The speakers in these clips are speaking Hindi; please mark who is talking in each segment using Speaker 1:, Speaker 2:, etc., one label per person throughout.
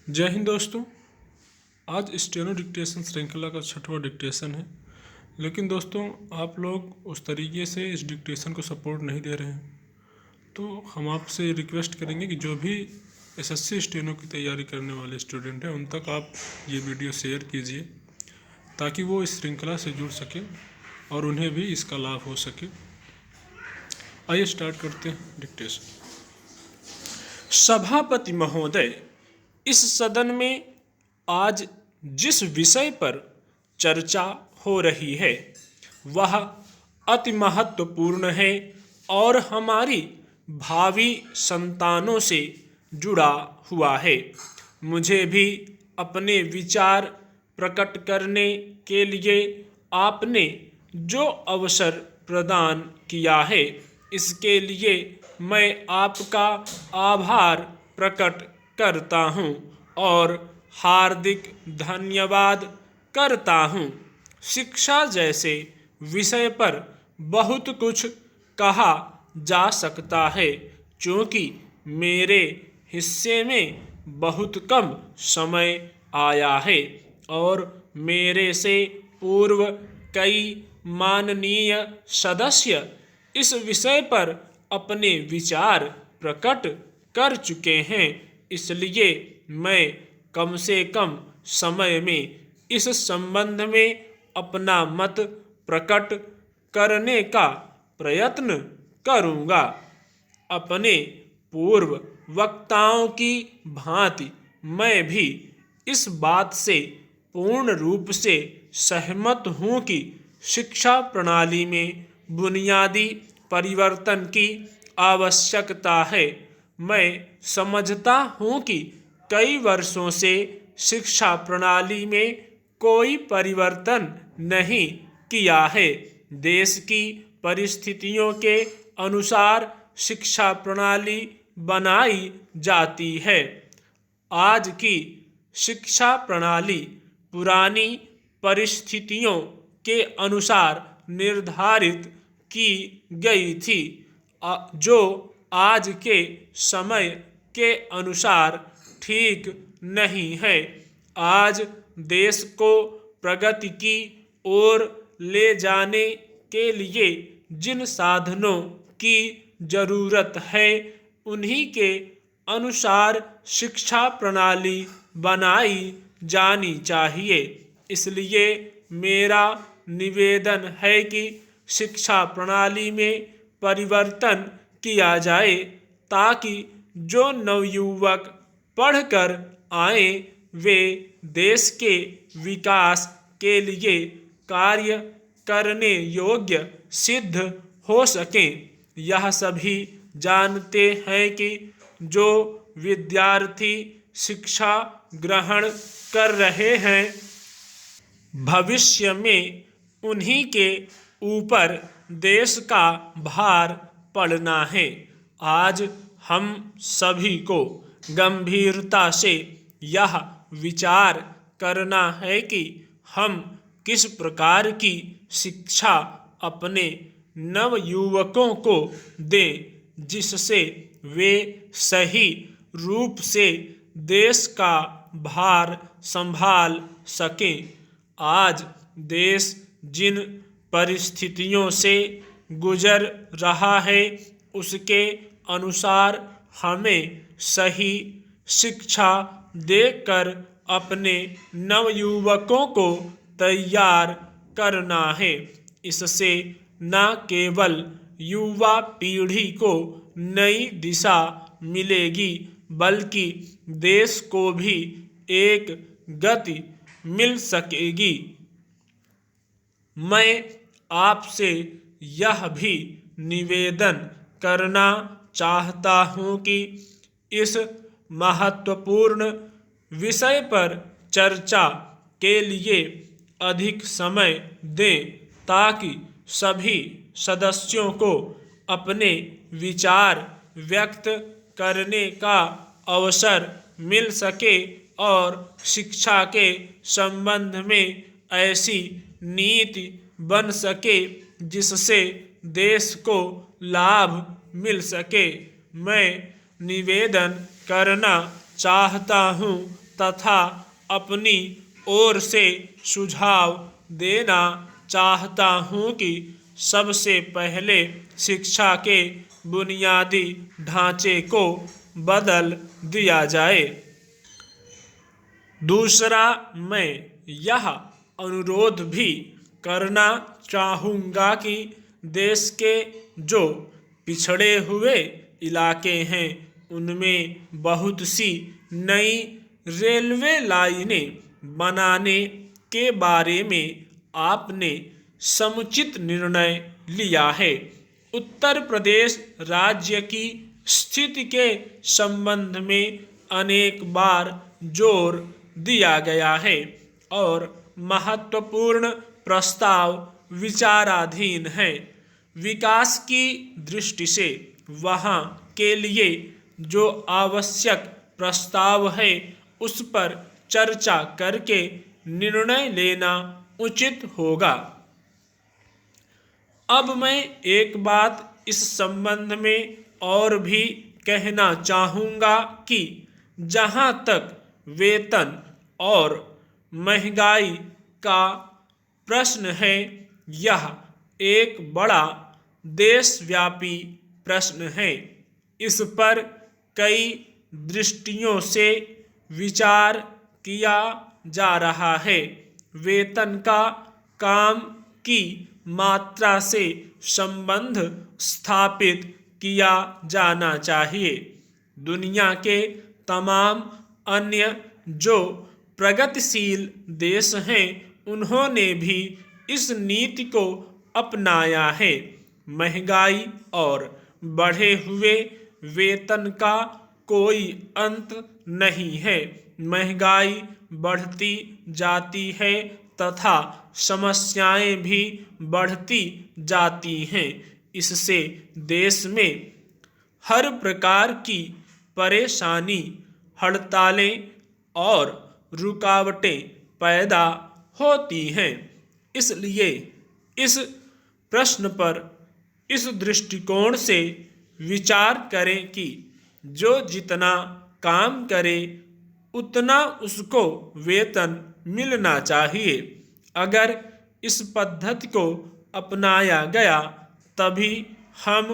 Speaker 1: जय हिंद दोस्तों। आज स्टेनो डिक्टेशन श्रृंखला का 6वां डिक्टेशन है। लेकिन दोस्तों आप लोग उस तरीके से इस डिक्टेशन को सपोर्ट नहीं दे रहे हैं, तो हम आपसे रिक्वेस्ट करेंगे कि जो भी एसएससी स्टेनो की तैयारी करने वाले स्टूडेंट हैं उन तक आप ये वीडियो शेयर कीजिए, ताकि वो इस श्रृंखला से जुड़ सके और उन्हें भी इसका लाभ हो सके। आइए स्टार्ट करते हैं डिक्टेशन।
Speaker 2: सभापति महोदय, इस सदन में आज जिस विषय पर चर्चा हो रही है वह अति महत्वपूर्ण है और हमारी भावी संतानों से जुड़ा हुआ है। मुझे भी अपने विचार प्रकट करने के लिए आपने जो अवसर प्रदान किया है, इसके लिए मैं आपका आभार प्रकट करता हूँ और हार्दिक धन्यवाद करता हूँ। शिक्षा जैसे विषय पर बहुत कुछ कहा जा सकता है, क्योंकि मेरे हिस्से में बहुत कम समय आया है और मेरे से पूर्व कई माननीय सदस्य इस विषय पर अपने विचार प्रकट कर चुके हैं। इसलिए मैं कम से कम समय में इस संबंध में अपना मत प्रकट करने का प्रयत्न करूँगा। अपने पूर्व वक्ताओं की भांति मैं भी इस बात से पूर्ण रूप से सहमत हूँ कि शिक्षा प्रणाली में बुनियादी परिवर्तन की आवश्यकता है। मैं समझता हूँ कि कई वर्षों से शिक्षा प्रणाली में कोई परिवर्तन नहीं किया है। देश की परिस्थितियों के अनुसार शिक्षा प्रणाली बनाई जाती है। आज की शिक्षा प्रणाली पुरानी परिस्थितियों के अनुसार निर्धारित की गई थी, जो आज के समय के अनुसार ठीक नहीं है। आज देश को प्रगति की ओर ले जाने के लिए जिन साधनों की जरूरत है, उन्हीं के अनुसार शिक्षा प्रणाली बनाई जानी चाहिए। इसलिए मेरा निवेदन है कि शिक्षा प्रणाली में परिवर्तन किया जाए, ताकि जो नवयुवक पढ़कर आए वे देश के विकास के लिए कार्य करने योग्य सिद्ध हो सकें। यह सभी जानते हैं कि जो विद्यार्थी शिक्षा ग्रहण कर रहे हैं, भविष्य में उन्हीं के ऊपर देश का भार पड़ना है। आज हम सभी को गंभीरता से यह विचार करना है कि हम किस प्रकार की शिक्षा अपने नवयुवकों को दें, जिससे वे सही रूप से देश का भार संभाल सकें। आज देश जिन परिस्थितियों से गुजर रहा है, उसके अनुसार हमें सही शिक्षा देकर अपने नवयुवकों को तैयार करना है। इससे न केवल युवा पीढ़ी को नई दिशा मिलेगी, बल्कि देश को भी एक गति मिल सकेगी। मैं आपसे यह भी निवेदन करना चाहता हूँ कि इस महत्वपूर्ण विषय पर चर्चा के लिए अधिक समय दें, ताकि सभी सदस्यों को अपने विचार व्यक्त करने का अवसर मिल सके और शिक्षा के संबंध में ऐसी नीति बन सके जिससे देश को लाभ मिल सके। मैं निवेदन करना चाहता हूँ तथा अपनी ओर से सुझाव देना चाहता हूँ कि सबसे पहले शिक्षा के बुनियादी ढांचे को बदल दिया जाए। दूसरा, मैं यह अनुरोध भी करना चाहूँगा कि देश के जो पिछड़े हुए इलाके हैं उनमें बहुत सी नई रेलवे लाइनें बनाने के बारे में आपने समुचित निर्णय लिया है। उत्तर प्रदेश राज्य की स्थिति के संबंध में अनेक बार जोर दिया गया है और महत्वपूर्ण प्रस्ताव विचाराधीन हैं। विकास की दृष्टि से वहाँ के लिए जो आवश्यक प्रस्ताव है उस पर चर्चा करके निर्णय लेना उचित होगा। अब मैं एक बात इस संबंध में और भी कहना चाहूँगा कि जहाँ तक वेतन और महंगाई का प्रश्न है, यह एक बड़ा देशव्यापी प्रश्न है। इस पर कई दृष्टियों से विचार किया जा रहा है। वेतन का काम की मात्रा से संबंध स्थापित किया जाना चाहिए। दुनिया के तमाम अन्य जो प्रगतिशील देश हैं उन्होंने भी इस नीति को अपनाया है। महंगाई और बढ़े हुए वेतन का कोई अंत नहीं है। महंगाई बढ़ती जाती है तथा समस्याएं भी बढ़ती जाती हैं। इससे देश में हर प्रकार की परेशानी, हड़तालें और रुकावटें पैदा होती हैं। इसलिए इस प्रश्न पर इस दृष्टिकोण से विचार करें कि जो जितना काम करे उतना उसको वेतन मिलना चाहिए। अगर इस पद्धति को अपनाया गया तभी हम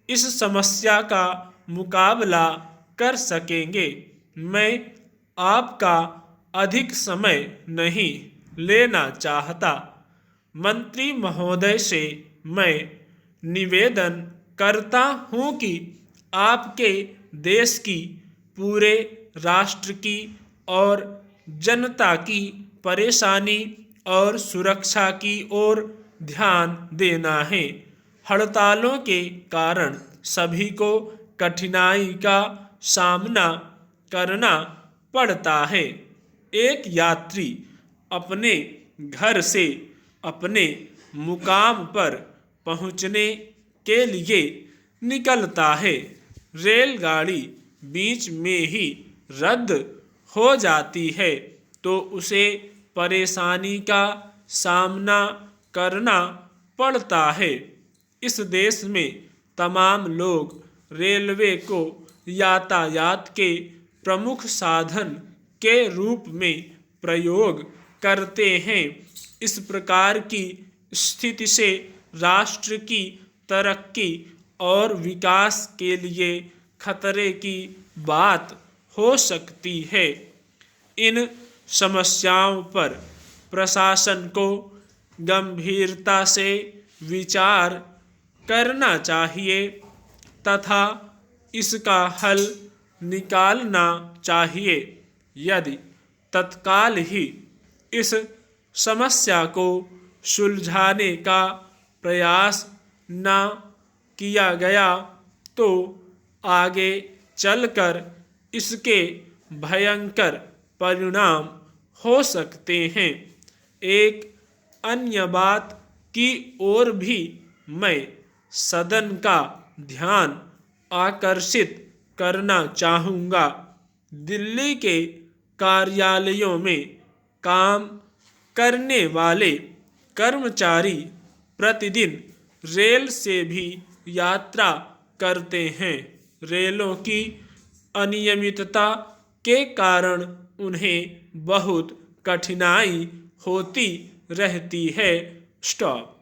Speaker 2: इस समस्या का मुकाबला कर सकेंगे। मैं आपका अधिक समय नहीं लेना चाहता। मंत्री महोदय से मैं निवेदन करता हूं कि आपके देश की, पूरे राष्ट्र की और जनता की परेशानी और सुरक्षा की ओर ध्यान देना है। हड़तालों के कारण सभी को कठिनाई का सामना करना पड़ता है। एक यात्री अपने घर से अपने मुकाम पर पहुंचने के लिए निकलता है। रेलगाड़ी बीच में ही रद्द हो जाती है तो उसे परेशानी का सामना करना पड़ता है। इस देश में तमाम लोग रेलवे को यातायात के प्रमुख साधन के रूप में प्रयोग करते हैं। इस प्रकार की स्थिति से राष्ट्र की तरक्की और विकास के लिए खतरे की बात हो सकती है। इन समस्याओं पर प्रशासन को गंभीरता से विचार करना चाहिए तथा इसका हल निकालना चाहिए। यदि तत्काल ही इस समस्या को सुलझाने का प्रयास न किया गया तो आगे चलकर इसके भयंकर परिणाम हो सकते हैं। एक अन्य बात की ओर भी मैं सदन का ध्यान आकर्षित करना चाहूँगा। दिल्ली के कार्यालयों में काम करने वाले कर्मचारी प्रतिदिन रेल से भी यात्रा करते हैं। रेलों की अनियमितता के कारण उन्हें बहुत कठिनाई होती रहती है। स्टॉप।